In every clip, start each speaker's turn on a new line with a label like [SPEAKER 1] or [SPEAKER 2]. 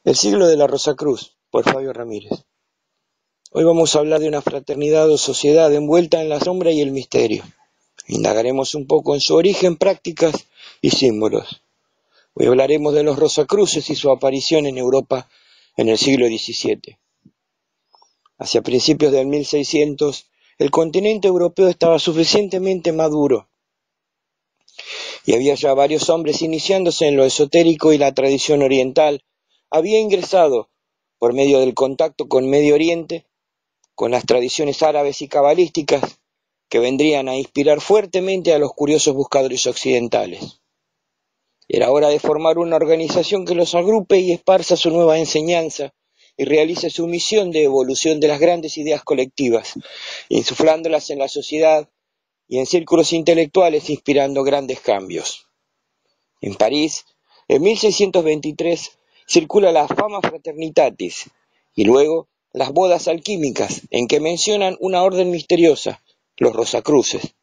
[SPEAKER 1] El siglo de la Rosacruz, por Fabio Ramírez. Hoy vamos a hablar de una fraternidad o sociedad envuelta en la sombra y el misterio. Indagaremos un poco en su origen, prácticas y símbolos. Hoy hablaremos de los Rosacruces y su aparición en Europa en el siglo XVII. Hacia principios del 1600, el continente europeo estaba suficientemente maduro y había ya varios hombres iniciándose en lo esotérico, y la tradición oriental había ingresado, por medio del contacto con Medio Oriente, con las tradiciones árabes y cabalísticas, que vendrían a inspirar fuertemente a los curiosos buscadores occidentales. Era hora de formar una organización que los agrupe y esparza su nueva enseñanza y realice su misión de evolución de las grandes ideas colectivas, insuflándolas en la sociedad y en círculos intelectuales, inspirando grandes cambios. En París, en 1623, circula la Fama Fraternitatis y luego las bodas alquímicas, en que mencionan una orden misteriosa, los Rosacruces,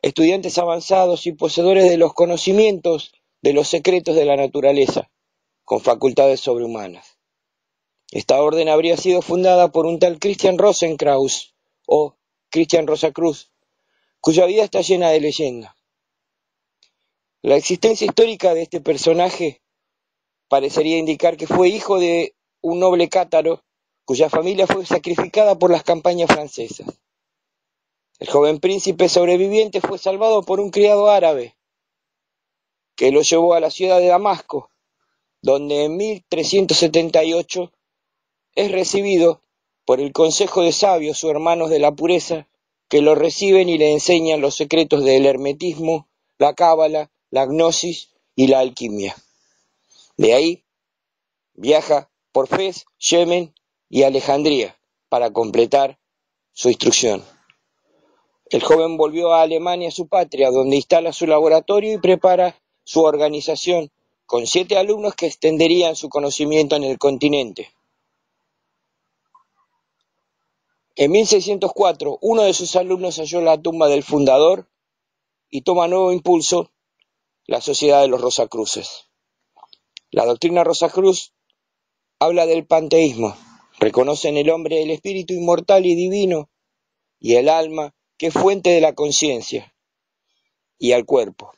[SPEAKER 1] estudiantes avanzados y poseedores de los conocimientos de los secretos de la naturaleza, con facultades sobrehumanas. Esta orden habría sido fundada por un tal Christian Rosenkrantz o Christian Rosacruz, cuya vida está llena de leyenda. La existencia histórica de este personaje parecería indicar que fue hijo de un noble cátaro cuya familia fue sacrificada por las campañas francesas. El joven príncipe sobreviviente fue salvado por un criado árabe que lo llevó a la ciudad de Damasco, donde en 1378 es recibido por el consejo de sabios o hermanos de la pureza, que lo reciben y le enseñan los secretos del hermetismo, la cábala, la gnosis y la alquimia. De ahí viaja por Fez, Yemen y Alejandría para completar su instrucción. El joven volvió a Alemania, su patria, donde instala su laboratorio y prepara su organización con 7 alumnos que extenderían su conocimiento en el continente. En 1604, uno de sus alumnos halló la tumba del fundador y toma nuevo impulso la Sociedad de los Rosacruces. La doctrina Rosacruz habla del panteísmo, reconoce en el hombre el espíritu inmortal y divino y el alma, que es fuente de la conciencia, y al cuerpo,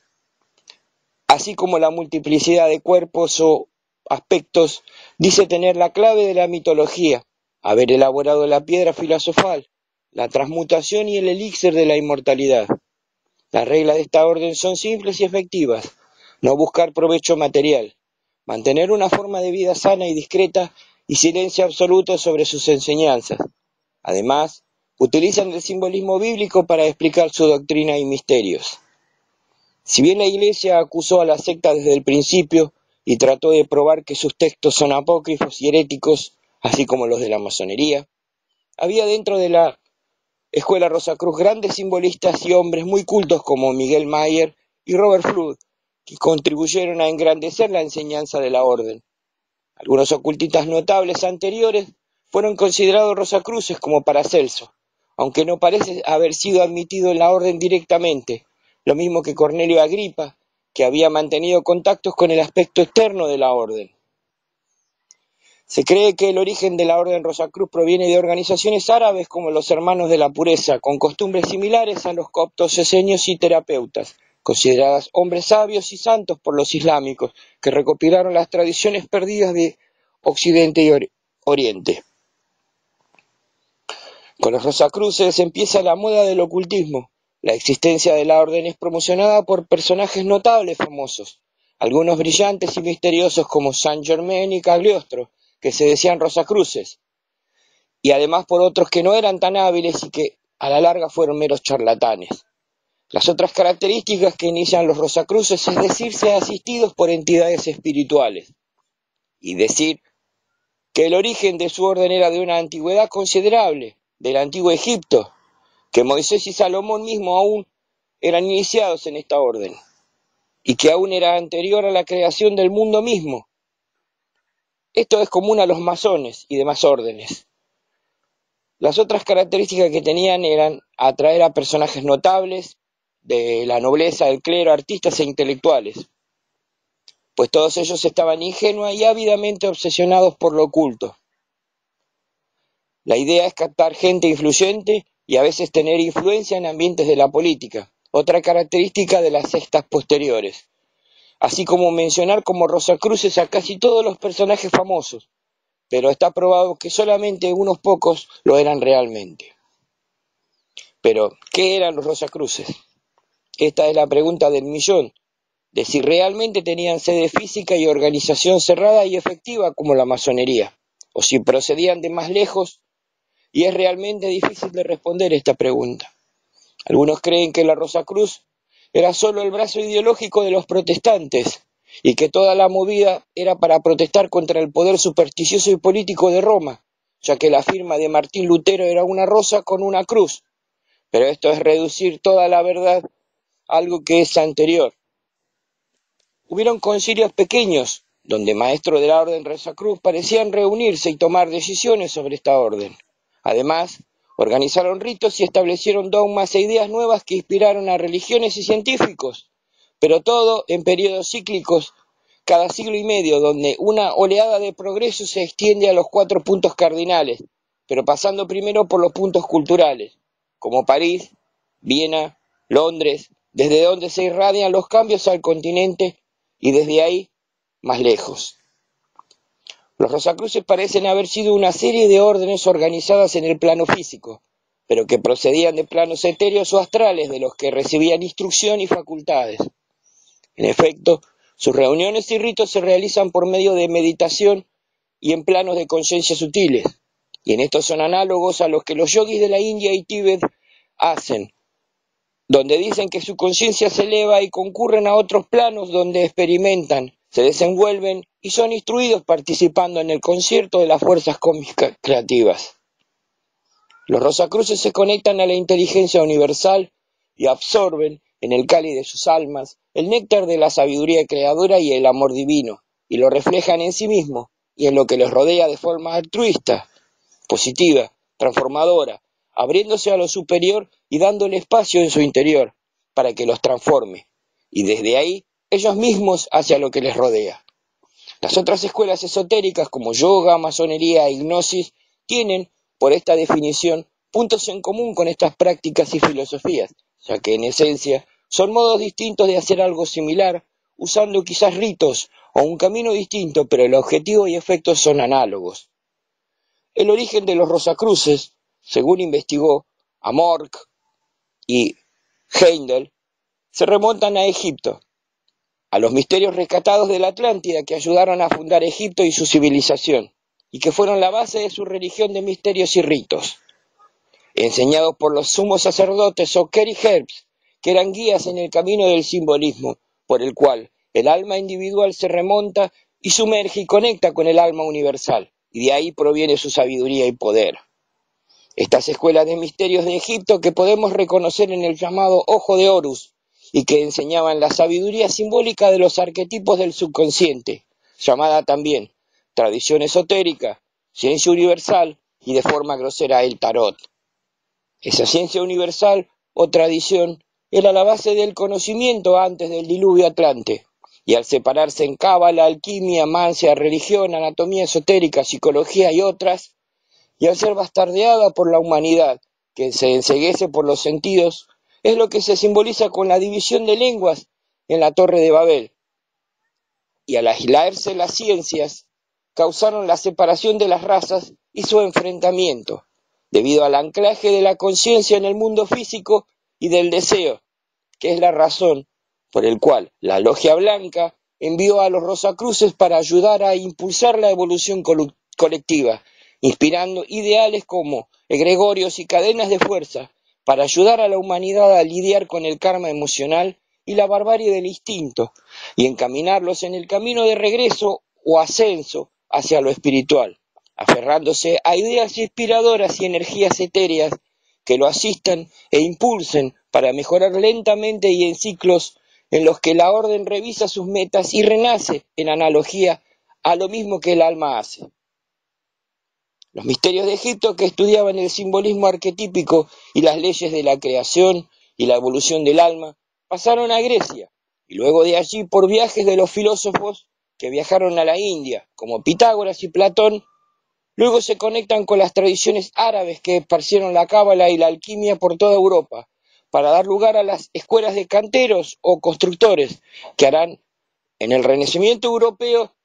[SPEAKER 1] así como la multiplicidad de cuerpos o aspectos dice tener la clave de la mitología, haber elaborado la piedra filosofal, la transmutación y el elixir de la inmortalidad. Las reglas de esta orden son simples y efectivas: no buscar provecho material, mantener una forma de vida sana y discreta y silencio absoluto sobre sus enseñanzas. Además, utilizan el simbolismo bíblico para explicar su doctrina y misterios. Si bien la Iglesia acusó a la secta desde el principio y trató de probar que sus textos son apócrifos y heréticos, así como los de la masonería, había dentro de la Escuela Rosacruz grandes simbolistas y hombres muy cultos como Miguel Mayer y Robert Flood, que contribuyeron a engrandecer la enseñanza de la orden. Algunos ocultistas notables anteriores fueron considerados Rosacruces, como Paracelso, aunque no parece haber sido admitido en la orden directamente, lo mismo que Cornelio Agripa, que había mantenido contactos con el aspecto externo de la orden. Se cree que el origen de la orden Rosacruz proviene de organizaciones árabes como los Hermanos de la Pureza, con costumbres similares a los coptos esenios y terapeutas, consideradas hombres sabios y santos por los islámicos, que recopilaron las tradiciones perdidas de Occidente y Oriente. Con los Rosacruces empieza la moda del ocultismo. La existencia de la orden es promocionada por personajes notables famosos, algunos brillantes y misteriosos como Saint Germain y Cagliostro, que se decían Rosacruces, y además por otros que no eran tan hábiles y que a la larga fueron meros charlatanes. Las otras características que inician los Rosacruces es decirse asistidos por entidades espirituales, y decir que el origen de su orden era de una antigüedad considerable, del antiguo Egipto, que Moisés y Salomón mismo aún eran iniciados en esta orden, y que aún era anterior a la creación del mundo mismo. Esto es común a los masones y demás órdenes. Las otras características que tenían eran atraer a personajes notables, de la nobleza, del clero, artistas e intelectuales, pues todos ellos estaban ingenua y ávidamente obsesionados por lo oculto. La idea es captar gente influyente y a veces tener influencia en ambientes de la política, otra característica de las sectas posteriores, así como mencionar como rosacruces a casi todos los personajes famosos, pero está probado que solamente unos pocos lo eran realmente. Pero, ¿qué eran los rosacruces? Esta es la pregunta del millón, de si realmente tenían sede física y organización cerrada y efectiva como la masonería, o si procedían de más lejos, y es realmente difícil de responder esta pregunta. Algunos creen que la Rosacruz era solo el brazo ideológico de los protestantes, y que toda la movida era para protestar contra el poder supersticioso y político de Roma, ya que la firma de Martín Lutero era una rosa con una cruz. Pero esto es reducir toda la verdad a algo que es anterior. Hubieron concilios pequeños, donde maestros de la orden Rosacruz parecían reunirse y tomar decisiones sobre esta orden. Además, organizaron ritos y establecieron dogmas e ideas nuevas que inspiraron a religiones y científicos, pero todo en periodos cíclicos, cada siglo y medio, donde una oleada de progreso se extiende a los 4 puntos cardinales, pero pasando primero por los puntos culturales, como París, Viena, Londres, desde donde se irradian los cambios al continente y desde ahí más lejos. Los Rosacruces parecen haber sido una serie de órdenes organizadas en el plano físico, pero que procedían de planos etéreos o astrales de los que recibían instrucción y facultades. En efecto, sus reuniones y ritos se realizan por medio de meditación y en planos de conciencia sutiles, y en estos son análogos a los que los yogis de la India y Tíbet hacen, donde dicen que su conciencia se eleva y concurren a otros planos donde experimentan, se desenvuelven y son instruidos participando en el concierto de las fuerzas cósmicas creativas. Los Rosacruces se conectan a la inteligencia universal y absorben, en el cáliz de sus almas, el néctar de la sabiduría creadora y el amor divino, y lo reflejan en sí mismos y en lo que les rodea de forma altruista, positiva, transformadora, abriéndose a lo superior y dándole espacio en su interior para que los transforme, y desde ahí ellos mismos hacia lo que les rodea. Las otras escuelas esotéricas como yoga, masonería e hipnosis tienen, por esta definición, puntos en común con estas prácticas y filosofías, ya que en esencia son modos distintos de hacer algo similar, usando quizás ritos o un camino distinto, pero el objetivo y efectos son análogos. El origen de los Rosacruces, según investigó Amorth y Heindel, se remontan a Egipto, a los misterios rescatados de la Atlántida que ayudaron a fundar Egipto y su civilización, y que fueron la base de su religión de misterios y ritos, enseñados por los sumos sacerdotes o Keri Herbs, que eran guías en el camino del simbolismo, por el cual el alma individual se remonta y sumerge y conecta con el alma universal, y de ahí proviene su sabiduría y poder. Estas escuelas de misterios de Egipto que podemos reconocer en el llamado Ojo de Horus, y que enseñaban la sabiduría simbólica de los arquetipos del subconsciente, llamada también tradición esotérica, ciencia universal y de forma grosera el tarot. Esa ciencia universal o tradición era la base del conocimiento antes del diluvio atlante, y al separarse en cábala, alquimia, mancia, religión, anatomía esotérica, psicología y otras, y al ser bastardeada por la humanidad, que se enceguece por los sentidos, es lo que se simboliza con la división de lenguas en la Torre de Babel. Y al aislarse las ciencias, causaron la separación de las razas y su enfrentamiento, debido al anclaje de la conciencia en el mundo físico y del deseo, que es la razón por el cual la Logia Blanca envió a los Rosacruces para ayudar a impulsar la evolución colectiva, inspirando ideales como egregorios y cadenas de fuerza para ayudar a la humanidad a lidiar con el karma emocional y la barbarie del instinto, y encaminarlos en el camino de regreso o ascenso hacia lo espiritual, aferrándose a ideas inspiradoras y energías etéreas que lo asistan e impulsen para mejorar lentamente y en ciclos en los que la orden revisa sus metas y renace en analogía a lo mismo que el alma hace. Los misterios de Egipto, que estudiaban el simbolismo arquetípico y las leyes de la creación y la evolución del alma, pasaron a Grecia, y luego de allí por viajes de los filósofos que viajaron a la India, como Pitágoras y Platón, luego se conectan con las tradiciones árabes que esparcieron la cábala y la alquimia por toda Europa, para dar lugar a las escuelas de canteros o constructores, que harán en el Renacimiento europeo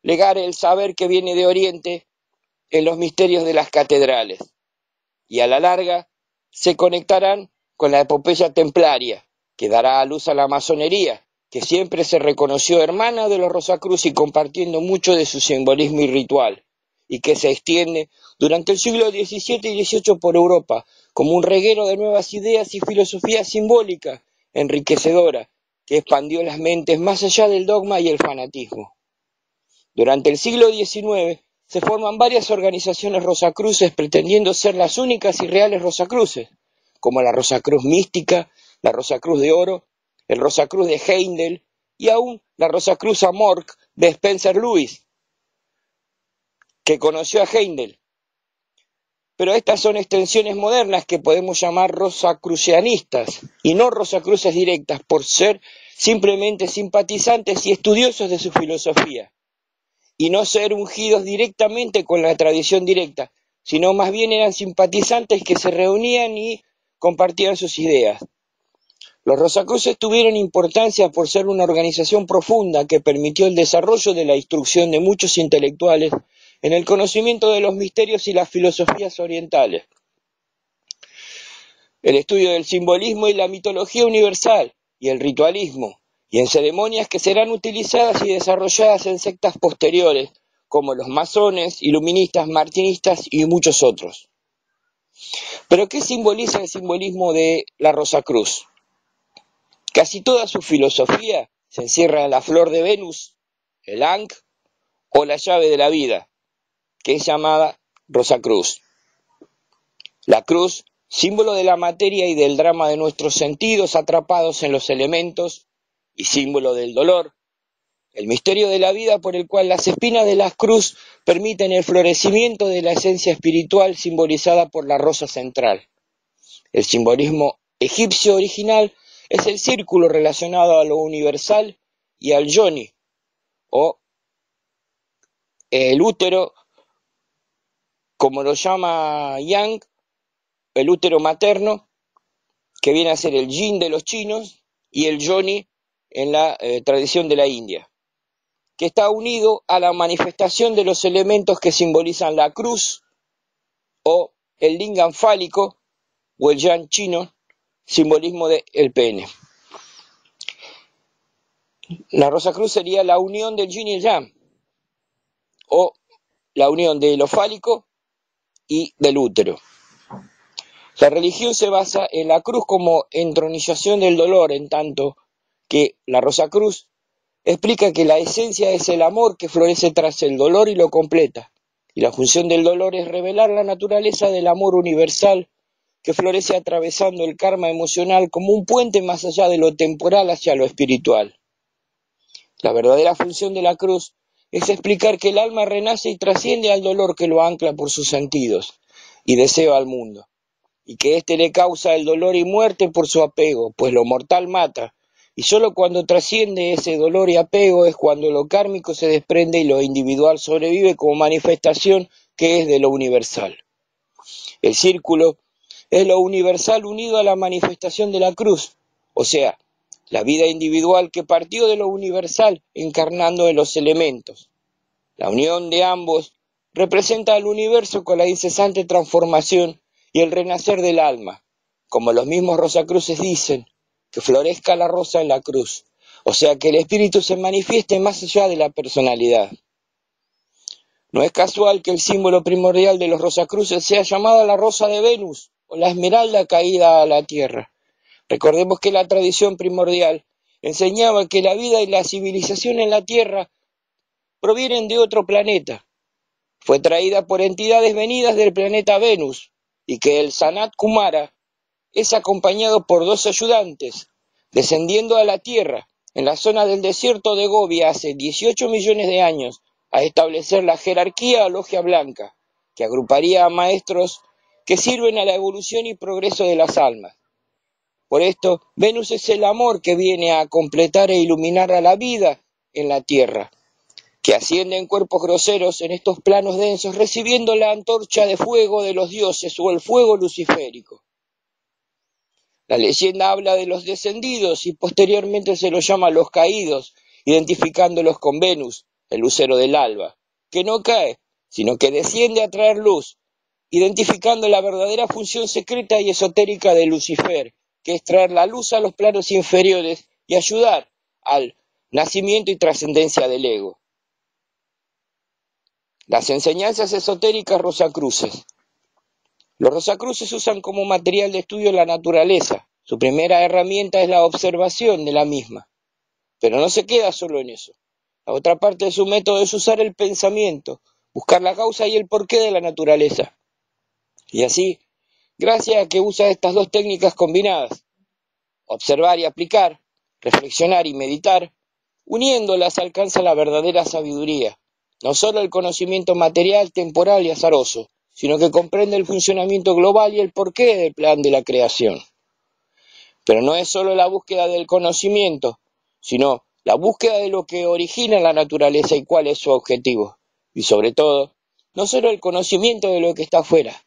[SPEAKER 1] legar el saber que viene de Oriente en los misterios de las catedrales, y a la larga se conectarán con la epopeya templaria, que dará a luz a la masonería, que siempre se reconoció hermana de los Rosacruz y compartiendo mucho de su simbolismo y ritual, y que se extiende durante el siglo XVII y XVIII por Europa, como un reguero de nuevas ideas y filosofía simbólica enriquecedora, que expandió las mentes más allá del dogma y el fanatismo. Durante el siglo XIX se forman varias organizaciones rosacruces pretendiendo ser las únicas y reales Rosacruces, como la Rosacruz mística, la Rosacruz de oro, el Rosacruz de Heindel y aún la Rosacruz Amorc de Spencer Lewis, que conoció a Heindel. Pero estas son extensiones modernas que podemos llamar rosacrucianistas y no rosacruces directas por ser simplemente simpatizantes y estudiosos de su filosofía, y no ser ungidos directamente con la tradición directa, sino más bien eran simpatizantes que se reunían y compartían sus ideas. Los Rosacruces tuvieron importancia por ser una organización profunda que permitió el desarrollo de la instrucción de muchos intelectuales en el conocimiento de los misterios y las filosofías orientales, el estudio del simbolismo y la mitología universal y el ritualismo, y en ceremonias que serán utilizadas y desarrolladas en sectas posteriores, como los masones, iluministas, martinistas y muchos otros. ¿Pero qué simboliza el simbolismo de la Rosacruz? Casi toda su filosofía se encierra en la flor de Venus, el Ankh o la llave de la vida, que es llamada Rosacruz. La cruz, símbolo de la materia y del drama de nuestros sentidos atrapados en los elementos, y símbolo del dolor, el misterio de la vida por el cual las espinas de la cruz permiten el florecimiento de la esencia espiritual simbolizada por la rosa central. El simbolismo egipcio original es el círculo relacionado a lo universal y al yoni, o el útero, como lo llama Yang, el útero materno, que viene a ser el yin de los chinos, y el yoni en la tradición de la India, que está unido a la manifestación de los elementos que simbolizan la cruz, o el lingam fálico, o el yang chino, simbolismo del pene. La Rosacruz sería la unión del yin y el yang, o la unión de lo fálico y del útero. La religión se basa en la cruz como entronización del dolor, en tanto que la Rosacruz explica que la esencia es el amor que florece tras el dolor y lo completa, y la función del dolor es revelar la naturaleza del amor universal que florece atravesando el karma emocional como un puente más allá de lo temporal hacia lo espiritual. La verdadera función de la cruz es explicar que el alma renace y trasciende al dolor que lo ancla por sus sentidos y deseo al mundo, y que éste le causa el dolor y muerte por su apego, pues lo mortal mata, y solo cuando trasciende ese dolor y apego es cuando lo kármico se desprende y lo individual sobrevive como manifestación que es de lo universal. El círculo es lo universal unido a la manifestación de la cruz, o sea, la vida individual que partió de lo universal encarnando en los elementos. La unión de ambos representa al universo con la incesante transformación y el renacer del alma, como los mismos Rosacruces dicen, que florezca la rosa en la cruz, o sea que el espíritu se manifieste más allá de la personalidad. No es casual que el símbolo primordial de los Rosacruces sea llamada la rosa de Venus o la esmeralda caída a la tierra. Recordemos que la tradición primordial enseñaba que la vida y la civilización en la tierra provienen de otro planeta. Fue traída por entidades venidas del planeta Venus, y que el Sanat Kumara es acompañado por dos ayudantes, descendiendo a la Tierra, en la zona del desierto de Gobi hace 18 millones de años, a establecer la jerarquía o logia blanca, que agruparía a maestros que sirven a la evolución y progreso de las almas. Por esto, Venus es el amor que viene a completar e iluminar a la vida en la Tierra, que asciende en cuerpos groseros en estos planos densos, recibiendo la antorcha de fuego de los dioses o el fuego luciférico. La leyenda habla de los descendidos y posteriormente se los llama los caídos, identificándolos con Venus, el lucero del alba, que no cae, sino que desciende a traer luz, identificando la verdadera función secreta y esotérica de Lucifer, que es traer la luz a los planos inferiores y ayudar al nacimiento y trascendencia del ego. Las enseñanzas esotéricas rosacruces. Los rosacruces usan como material de estudio la naturaleza. Su primera herramienta es la observación de la misma. Pero no se queda solo en eso. La otra parte de su método es usar el pensamiento, buscar la causa y el porqué de la naturaleza. Y así, gracias a que usa estas dos técnicas combinadas, observar y aplicar, reflexionar y meditar, uniéndolas alcanza la verdadera sabiduría, no solo el conocimiento material, temporal y azaroso, sino que comprende el funcionamiento global y el porqué del plan de la creación. Pero no es solo la búsqueda del conocimiento, sino la búsqueda de lo que origina la naturaleza y cuál es su objetivo. Y sobre todo, no solo el conocimiento de lo que está afuera,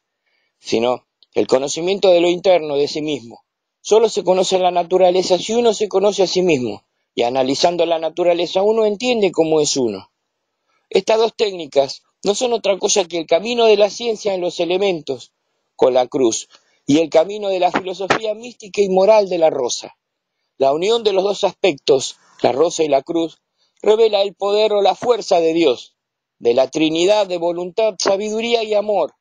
[SPEAKER 1] sino el conocimiento de lo interno de sí mismo. Solo se conoce la naturaleza si uno se conoce a sí mismo, y analizando la naturaleza uno entiende cómo es uno. Estas dos técnicas no son otra cosa que el camino de la ciencia en los elementos, con la cruz, y el camino de la filosofía mística y moral de la rosa. La unión de los dos aspectos, la rosa y la cruz, revela el poder o la fuerza de Dios, de la Trinidad de voluntad, sabiduría y amor.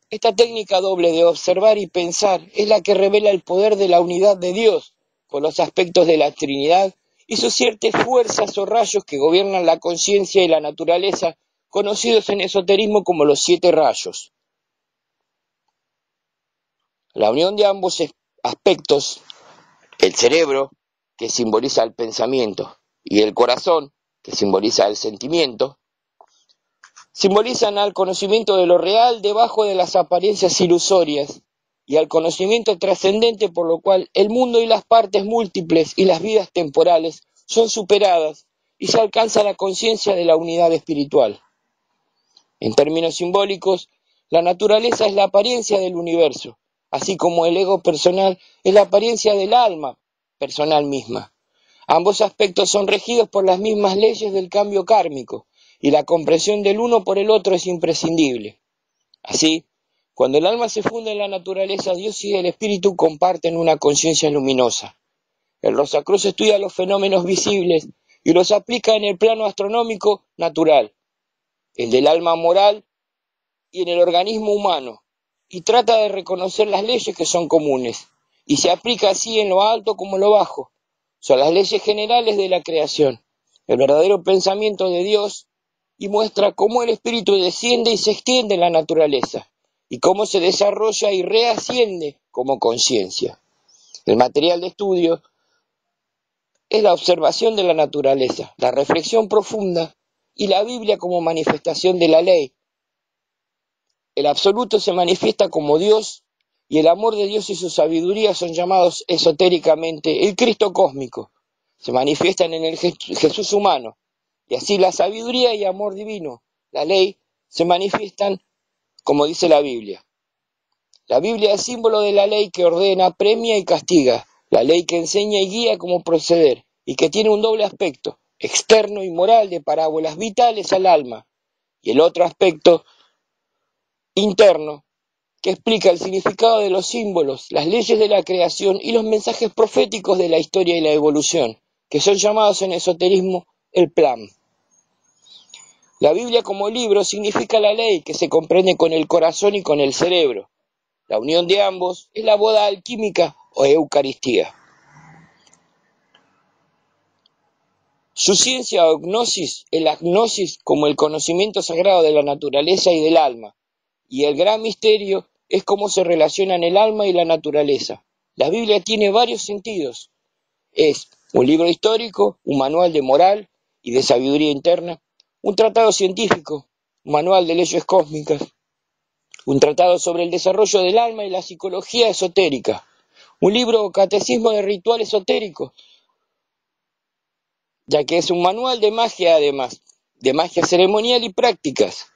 [SPEAKER 1] Esta técnica doble de observar y pensar es la que revela el poder de la unidad de Dios, con los aspectos de la Trinidad y sus 7 fuerzas o rayos que gobiernan la conciencia y la naturaleza, conocidos en esoterismo como los 7 rayos. La unión de ambos aspectos, el cerebro, que simboliza el pensamiento, y el corazón, que simboliza el sentimiento, simbolizan al conocimiento de lo real debajo de las apariencias ilusorias y al conocimiento trascendente por lo cual el mundo y las partes múltiples y las vidas temporales son superadas y se alcanza la conciencia de la unidad espiritual. En términos simbólicos, la naturaleza es la apariencia del universo, así como el ego personal es la apariencia del alma personal misma. Ambos aspectos son regidos por las mismas leyes del cambio kármico, y la comprensión del uno por el otro es imprescindible. Así, cuando el alma se funde en la naturaleza, Dios y el espíritu comparten una conciencia luminosa. El Rosacruz estudia los fenómenos visibles y los aplica en el plano astronómico natural, el del alma moral y en el organismo humano, y trata de reconocer las leyes que son comunes, y se aplica así en lo alto como en lo bajo. Son las leyes generales de la creación, el verdadero pensamiento de Dios, y muestra cómo el espíritu desciende y se extiende en la naturaleza, y cómo se desarrolla y reasciende como conciencia. El material de estudio es la observación de la naturaleza, la reflexión profunda y la Biblia como manifestación de la ley. El absoluto se manifiesta como Dios y el amor de Dios y su sabiduría son llamados esotéricamente el Cristo cósmico. Se manifiestan en el Jesús humano. Y así la sabiduría y amor divino, la ley, se manifiestan como dice la Biblia. La Biblia es símbolo de la ley que ordena, premia y castiga, la ley que enseña y guía cómo proceder, y que tiene un doble aspecto, externo y moral de parábolas vitales al alma, y el otro aspecto interno, que explica el significado de los símbolos, las leyes de la creación y los mensajes proféticos de la historia y la evolución, que son llamados en esoterismo el plan. La Biblia como libro significa la ley que se comprende con el corazón y con el cerebro. La unión de ambos es la boda alquímica o Eucaristía. Su ciencia o gnosis es la gnosis como el conocimiento sagrado de la naturaleza y del alma, y el gran misterio es cómo se relacionan el alma y la naturaleza. La Biblia tiene varios sentidos. Es un libro histórico, un manual de moral y de sabiduría interna, un tratado científico, un manual de leyes cósmicas, un tratado sobre el desarrollo del alma y la psicología esotérica, un libro o catecismo de ritual esotérico, ya que es un manual de magia además, de magia ceremonial y prácticas.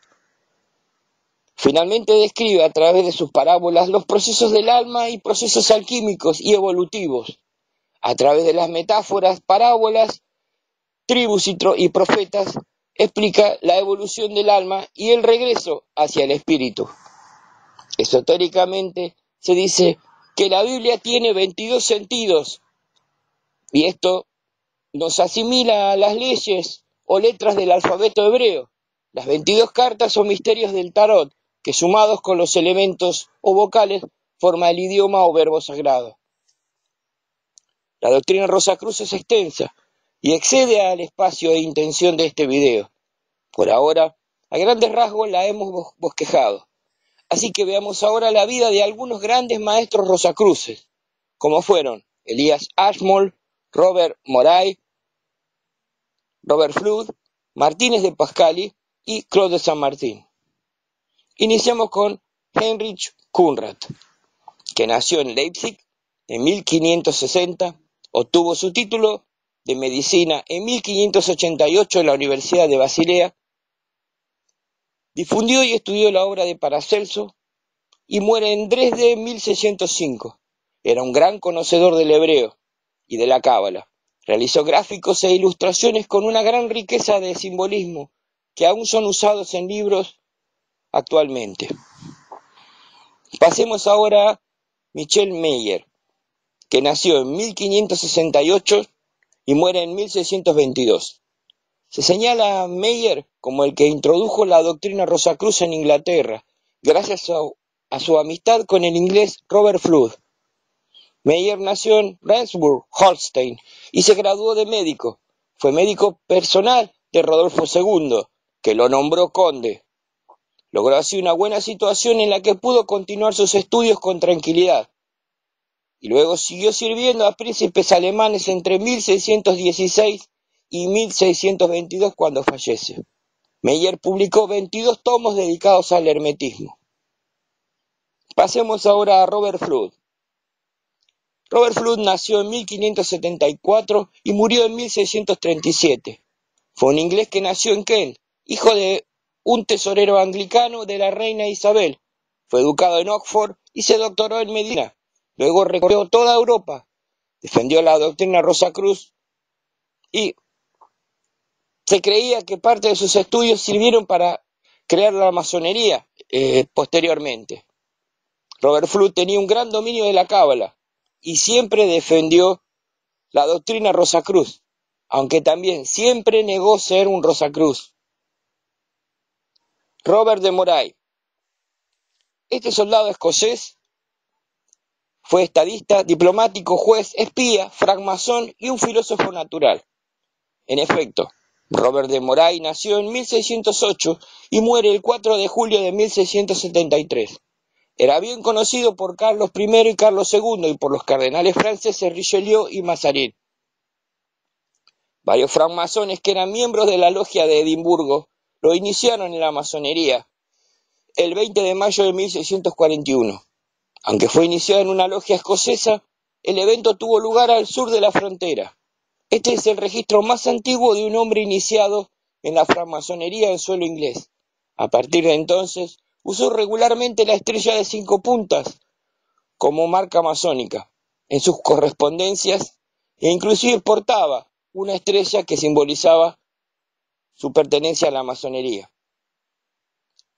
[SPEAKER 1] Finalmente describe a través de sus parábolas los procesos del alma y procesos alquímicos y evolutivos. A través de las metáforas, parábolas, tribus y profetas, explica la evolución del alma y el regreso hacia el espíritu. Esotéricamente se dice que la Biblia tiene 22 sentidos y esto nos asimila a las leyes o letras del alfabeto hebreo. Las 22 cartas o misterios del tarot, que sumados con los elementos o vocales forman el idioma o verbo sagrado. La doctrina Rosacruz es extensa y excede al espacio e intención de este video. Por ahora, a grandes rasgos la hemos bosquejado. Así que veamos ahora la vida de algunos grandes maestros rosacruces, como fueron Elias Ashmole, Robert Moray, Robert Flood, Martínez de Pascali y Claude de Saint Martin. Iniciamos con Heinrich Kunrad, que nació en Leipzig en 1560, obtuvo su título de medicina en 1588 en la Universidad de Basilea, difundió y estudió la obra de Paracelso y muere en Dresde en 1605. Era un gran conocedor del hebreo y de la cábala. Realizó gráficos e ilustraciones con una gran riqueza de simbolismo que aún son usados en libros actualmente. Pasemos ahora a Michel Meyer, que nació en 1568 y muere en 1622. Se señala a Meyer como el que introdujo la doctrina Rosacruz en Inglaterra, gracias a su amistad con el inglés Robert Flood. Meyer nació en Rendsburg, Holstein, y se graduó de médico. Fue médico personal de Rodolfo II, que lo nombró conde. Logró así una buena situación en la que pudo continuar sus estudios con tranquilidad. Y luego siguió sirviendo a príncipes alemanes entre 1616 y 1622 cuando fallece. Meyer publicó 22 tomos dedicados al hermetismo. Pasemos ahora a Robert Flood. Robert Flood nació en 1574 y murió en 1637. Fue un inglés que nació en Kent, hijo de un tesorero anglicano de la reina Isabel. Fue educado en Oxford y se doctoró en medicina. Luego recorrió toda Europa, defendió la doctrina Rosacruz y se creía que parte de sus estudios sirvieron para crear la masonería posteriormente. Robert Flood tenía un gran dominio de la cábala y siempre defendió la doctrina Rosacruz, aunque también siempre negó ser un Rosacruz. Robert de Moray. Este soldado escocés fue estadista, diplomático, juez, espía, francmasón y un filósofo natural. En efecto, Robert de Moray nació en 1608 y muere el 4 de julio de 1673. Era bien conocido por Carlos I y Carlos II y por los cardenales franceses Richelieu y Mazarin. Varios francmasones que eran miembros de la logia de Edimburgo lo iniciaron en la masonería el 20 de mayo de 1641. Aunque fue iniciado en una logia escocesa, el evento tuvo lugar al sur de la frontera. Este es el registro más antiguo de un hombre iniciado en la francmasonería en suelo inglés. A partir de entonces, usó regularmente la estrella de 5 puntas como marca masónica en sus correspondencias e inclusive portaba una estrella que simbolizaba su pertenencia a la masonería.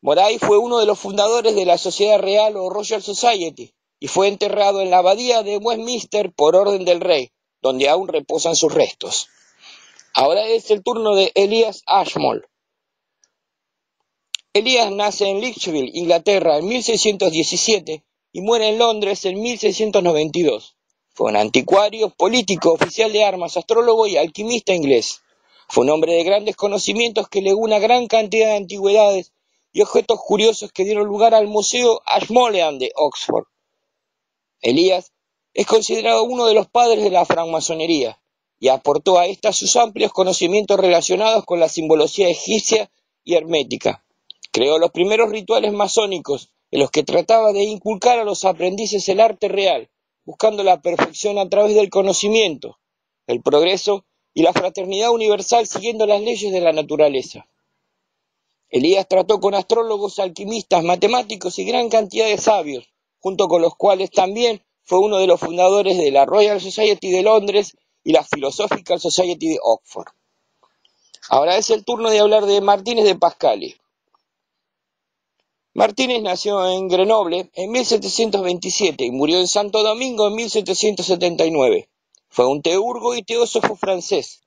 [SPEAKER 1] Moray fue uno de los fundadores de la Sociedad Real o Royal Society y fue enterrado en la abadía de Westminster por orden del rey, donde aún reposan sus restos. Ahora es el turno de Elias Ashmole. Elias nace en Lichfield, Inglaterra, en 1617 y muere en Londres en 1692. Fue un anticuario, político, oficial de armas, astrólogo y alquimista inglés. Fue un hombre de grandes conocimientos que legó una gran cantidad de antigüedades y objetos curiosos que dieron lugar al Museo Ashmolean de Oxford. Elias es considerado uno de los padres de la francmasonería y aportó a esta sus amplios conocimientos relacionados con la simbología egipcia y hermética. Creó los primeros rituales masónicos en los que trataba de inculcar a los aprendices el arte real, buscando la perfección a través del conocimiento, el progreso y la fraternidad universal siguiendo las leyes de la naturaleza. Elías trató con astrólogos, alquimistas, matemáticos y gran cantidad de sabios, junto con los cuales también fue uno de los fundadores de la Royal Society de Londres y la Philosophical Society de Oxford. Ahora es el turno de hablar de Martínez de Pascali. Martínez nació en Grenoble en 1727 y murió en Santo Domingo en 1779. Fue un teurgo y teósofo francés.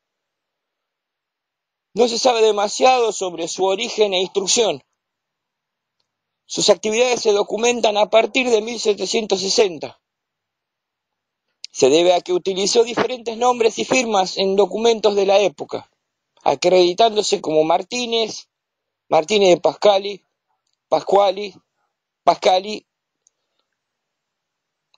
[SPEAKER 1] No se sabe demasiado sobre su origen e instrucción. Sus actividades se documentan a partir de 1760. Se debe a que utilizó diferentes nombres y firmas en documentos de la época, acreditándose como Martínez, Martínez de Pascali, Pascali.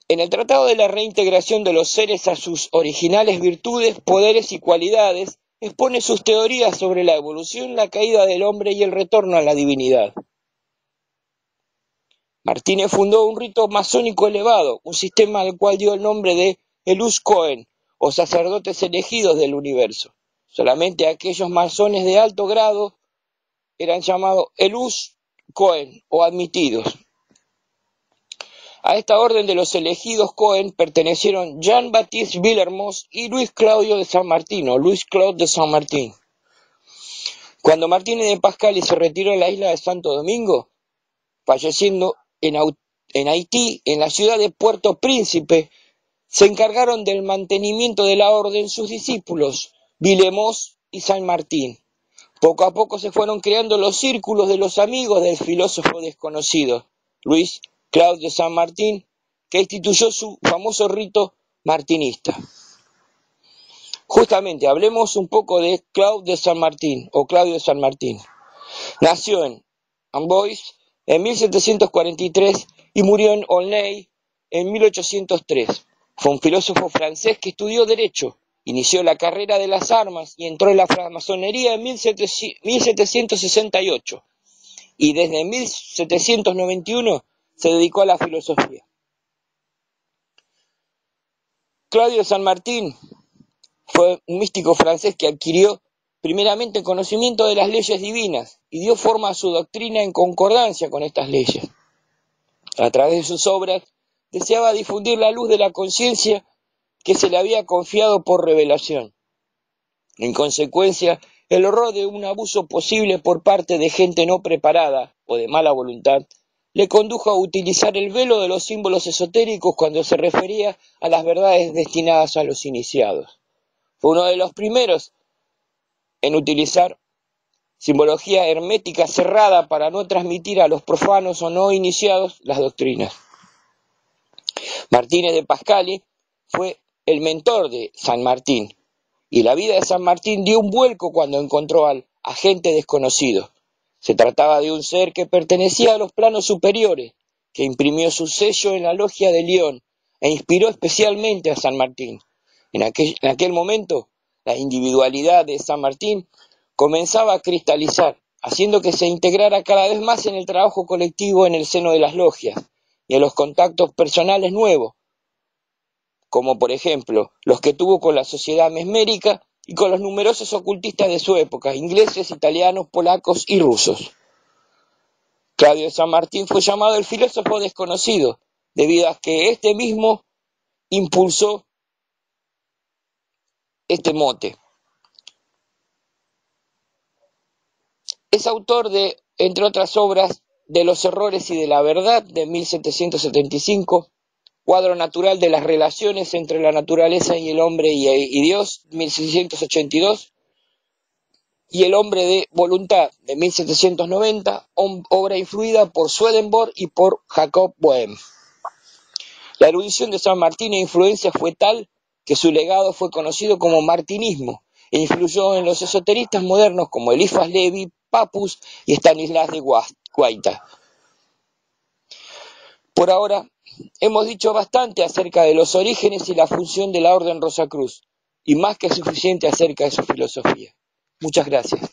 [SPEAKER 1] En el Tratado de la Reintegración de los Seres a sus originales virtudes, poderes y cualidades, expone sus teorías sobre la evolución, la caída del hombre y el retorno a la divinidad. Martínez fundó un rito masónico elevado, un sistema al cual dio el nombre de Elus Cohen, o sacerdotes elegidos del universo. Solamente aquellos masones de alto grado eran llamados Elus Cohen o admitidos. A esta orden de los elegidos Cohen pertenecieron Jean-Baptiste Villermoz y Luis Claudio de San Martín, o Luis Claude de San Martín. Cuando Martínez de Pascali se retiró en la isla de Santo Domingo, falleciendo en Haití, en la ciudad de Puerto Príncipe, se encargaron del mantenimiento de la orden sus discípulos, Villermoz y San Martín. Poco a poco se fueron creando los círculos de los amigos del filósofo desconocido, Luis Claude de San Martín, que instituyó su famoso rito martinista. Justamente, hablemos un poco de Claude de San Martín, o Claudio de San Martín. Nació en Amboise en 1743 y murió en Aulnay en 1803. Fue un filósofo francés que estudió Derecho, inició la carrera de las armas y entró en la francmasonería en 1768. Y desde 1791 se dedicó a la filosofía. Claudio de San Martín fue un místico francés que adquirió primeramente el conocimiento de las leyes divinas y dio forma a su doctrina en concordancia con estas leyes. A través de sus obras deseaba difundir la luz de la conciencia que se le había confiado por revelación. En consecuencia, el horror de un abuso posible por parte de gente no preparada o de mala voluntad le condujo a utilizar el velo de los símbolos esotéricos cuando se refería a las verdades destinadas a los iniciados. Fue uno de los primeros en utilizar simbología hermética cerrada para no transmitir a los profanos o no iniciados las doctrinas. Martínez de Pascali fue el mentor de San Martín, y la vida de San Martín dio un vuelco cuando encontró al agente desconocido. Se trataba de un ser que pertenecía a los planos superiores, que imprimió su sello en la logia de León e inspiró especialmente a San Martín. En aquel momento, la individualidad de San Martín comenzaba a cristalizar, haciendo que se integrara cada vez más en el trabajo colectivo en el seno de las logias y en los contactos personales nuevos, como por ejemplo los que tuvo con la sociedad mesmérica y con los numerosos ocultistas de su época, ingleses, italianos, polacos y rusos. Claudio de San Martín fue llamado el filósofo desconocido, debido a que este mismo impulsó este mote. Es autor de, entre otras obras, de Los errores y de la verdad, de 1775, Cuadro natural de las relaciones entre la naturaleza y el hombre y Dios, 1682, y El hombre de voluntad, de 1790, obra influida por Swedenborg y por Jacob Boehme. La erudición de San Martín e influencia fue tal que su legado fue conocido como martinismo e influyó en los esoteristas modernos como Eliphas Levi, Pappus y Stanislas de Guaita. Por ahora, hemos dicho bastante acerca de los orígenes y la función de la Orden Rosacruz, y más que suficiente acerca de su filosofía. Muchas gracias.